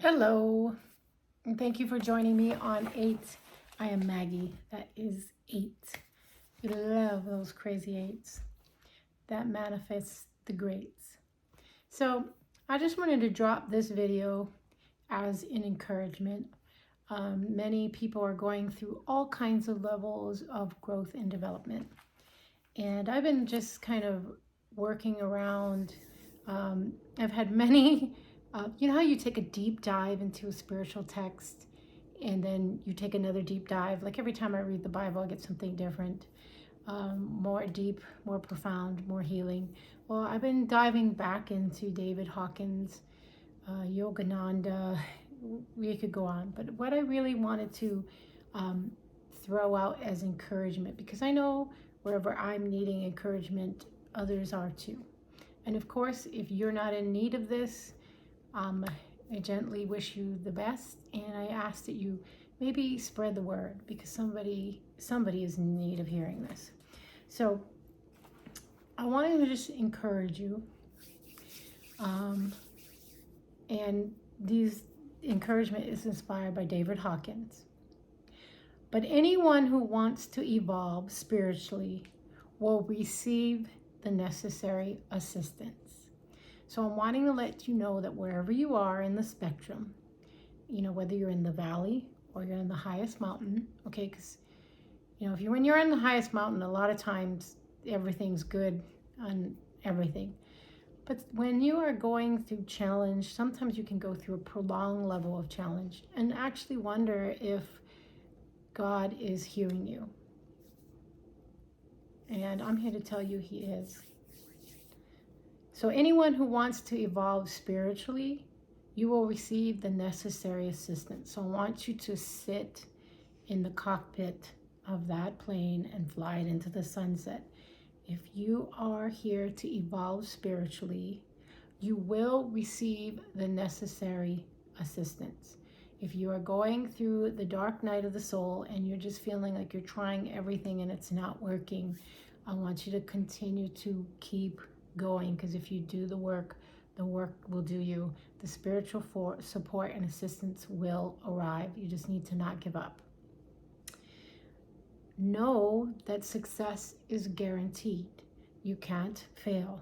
Hello, and thank you for joining me on 8. I am Maggie. That is 8. We love those crazy 8s that manifest the greats. So, I just wanted to drop this video as an encouragement. Many people are going through all kinds of levels of growth and development. And I've been just kind of working around. I've had many, you know how you take a deep dive into a spiritual text and then you take another deep dive? Like every time I read the Bible, I get something different, more deep, more profound, more healing. Well, I've been diving back into David Hawkins, Yogananda. We could go on, but what I really wanted to throw out as encouragement, because I know wherever I'm needing encouragement, others are too. And of course, if you're not in need of this, I gently wish you the best, and I ask that you maybe spread the word, because somebody is in need of hearing this. So I wanted to just encourage you, and these encouragement is inspired by David Hawkins. But anyone who wants to evolve spiritually will receive the necessary assistance. So I'm wanting to let you know that wherever you are in the spectrum, whether you're in the valley or you're in the highest mountain, okay, because, when you're in the highest mountain, a lot of times everything's good on everything. But when you are going through challenge, sometimes you can go through a prolonged level of challenge and actually wonder if God is hearing you. And I'm here to tell you He is. So anyone who wants to evolve spiritually, you will receive the necessary assistance. So I want you to sit in the cockpit of that plane and fly it into the sunset. If you are here to evolve spiritually, you will receive the necessary assistance. If you are going through the dark night of the soul and you're just feeling like you're trying everything and it's not working, I want you to continue to keep going, because if you do the work will do you. The spiritual support and assistance will arrive. You just need to not give up. Know that success is guaranteed. You can't fail.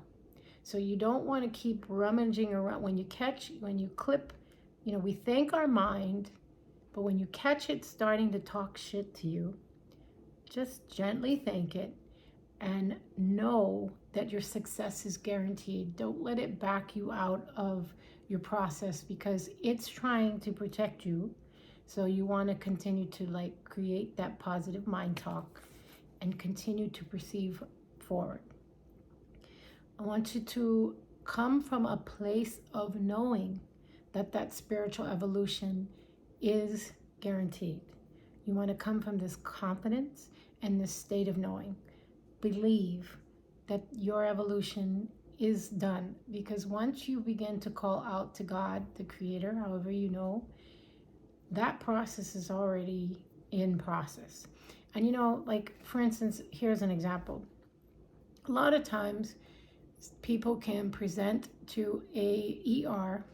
So you don't want to keep rummaging around. When you clip, we thank our mind, but when you catch it starting to talk shit to you, just gently thank it and know that your success is guaranteed. Don't let it back you out of your process, because it's trying to protect you. So you want to continue to create that positive mind talk and continue to perceive forward. I want you to come from a place of knowing that spiritual evolution is guaranteed. You want to come from this confidence and this state of knowing. Believe that your evolution is done, because once you begin to call out to God, the Creator, however that process is already in process. And for instance, here's an example. A lot of times people can present to a ER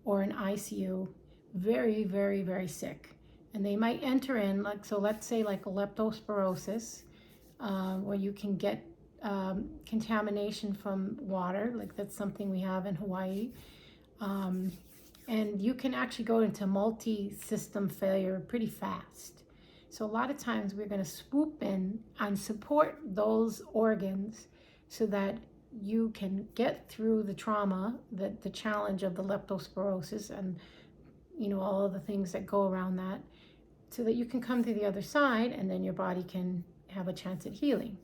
or an ICU very, very, very sick, and they might enter in let's say a leptospirosis, where you can get contamination from water, that's something we have in Hawaii, and you can actually go into multi-system failure pretty fast. So a lot of times we're going to swoop in and support those organs so that you can get through the trauma, the challenge of the leptospirosis, and all of the things that go around that, so that you can come to the other side and then your body can have a chance at healing.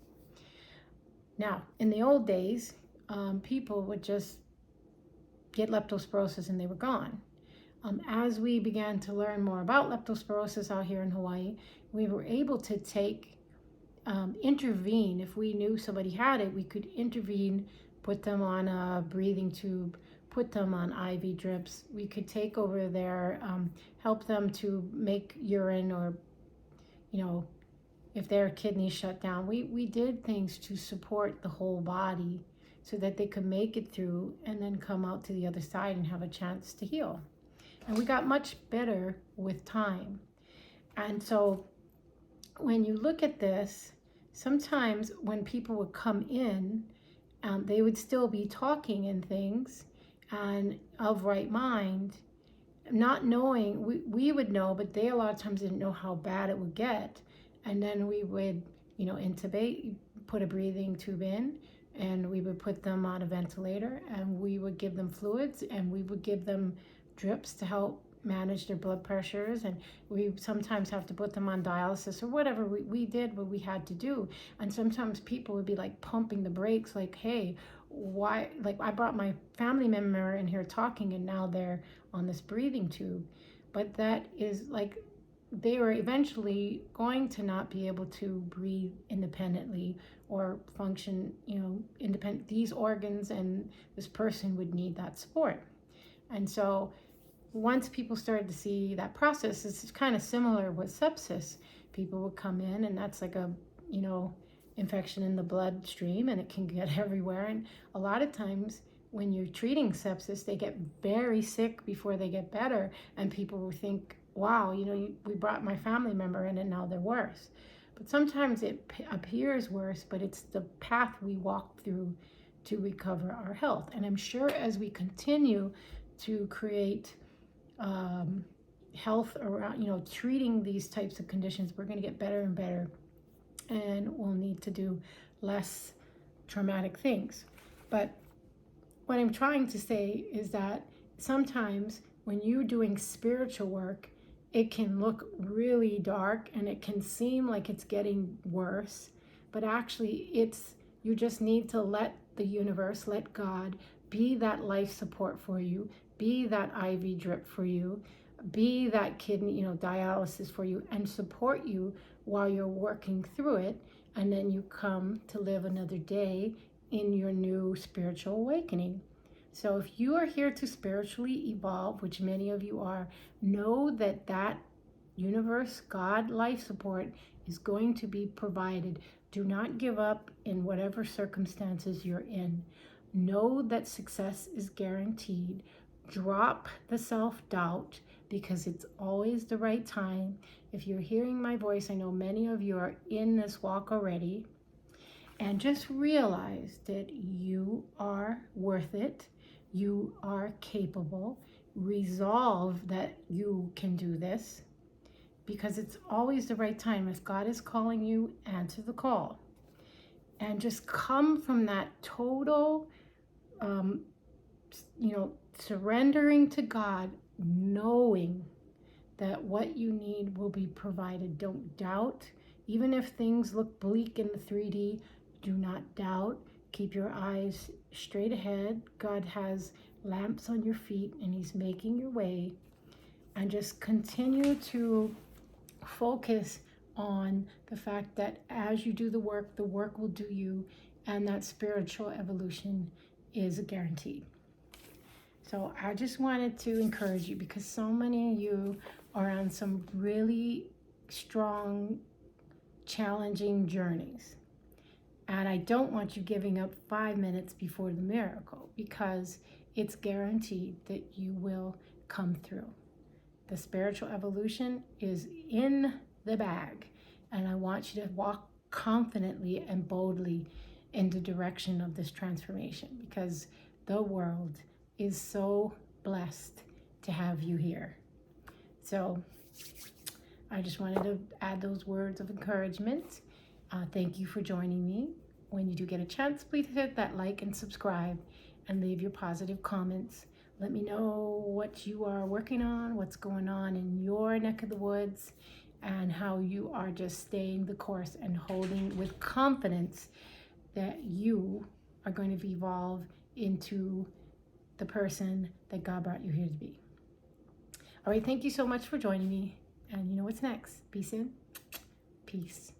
Now, in the old days, people would just get leptospirosis and they were gone. As we began to learn more about leptospirosis out here in Hawaii, we were able to intervene. If we knew somebody had it, we could intervene, put them on a breathing tube, put them on IV drips. We could take over help them to make urine, or, if their kidneys shut down. We did things to support the whole body so that they could make it through and then come out to the other side and have a chance to heal. And we got much better with time. And so when you look at this, sometimes when people would come in, they would still be talking and things and of right mind, not knowing, we would know, but they a lot of times didn't know how bad it would get. And then we would, intubate, put a breathing tube in, and we would put them on a ventilator, and we would give them fluids, and we would give them drips to help manage their blood pressures, and we sometimes have to put them on dialysis or whatever. We did what we had to do. And sometimes people would be like pumping the brakes, like, hey, why, like, I brought my family member in here talking and now they're on this breathing tube. But that is like, they were eventually going to not be able to breathe independently or function, independent. These organs and this person would need that support. And so once people started to see that process, it's kind of similar with sepsis. People would come in, and that's like a, infection in the bloodstream, and it can get everywhere. And a lot of times when you're treating sepsis, they get very sick before they get better. And people will think, wow, we brought my family member in and now they're worse. But sometimes it appears worse, but it's the path we walk through to recover our health. And I'm sure as we continue to create health around, treating these types of conditions, we're going to get better and better, and we'll need to do less traumatic things. But what I'm trying to say is that sometimes when you're doing spiritual work, it can look really dark and it can seem like it's getting worse, but actually you just need to let the universe, let God be that life support for you, be that IV drip for you, be that kidney, dialysis for you, and support you while you're working through it. And then you come to live another day in your new spiritual awakening. So if you are here to spiritually evolve, which many of you are, know that that universe, God, life support is going to be provided. Do not give up in whatever circumstances you're in. Know that success is guaranteed. Drop the self-doubt, because it's always the right time. If you're hearing my voice, I know many of you are in this walk already. And just realize that you are worth it. You are capable. Resolve that you can do this, because it's always the right time. If God is calling you, answer the call. And just come from that total, surrendering to God, knowing that what you need will be provided. Don't doubt. Even if things look bleak in the 3D, do not doubt. Keep your eyes straight ahead. God has lamps on your feet and He's making your way. And just continue to focus on the fact that as you do the work will do you, and that spiritual evolution is guaranteed. So I just wanted to encourage you, because so many of you are on some really strong, challenging journeys. And I don't want you giving up 5 minutes before the miracle, because it's guaranteed that you will come through. The spiritual evolution is in the bag, and I want you to walk confidently and boldly in the direction of this transformation, because the world is so blessed to have you here. So I just wanted to add those words of encouragement. Thank you for joining me. When you do get a chance, please hit that like and subscribe and leave your positive comments. Let me know what you are working on, what's going on in your neck of the woods, and how you are just staying the course and holding with confidence that you are going to evolve into the person that God brought you here to be. All right, thank you so much for joining me. And you know what's next. Peace in, peace.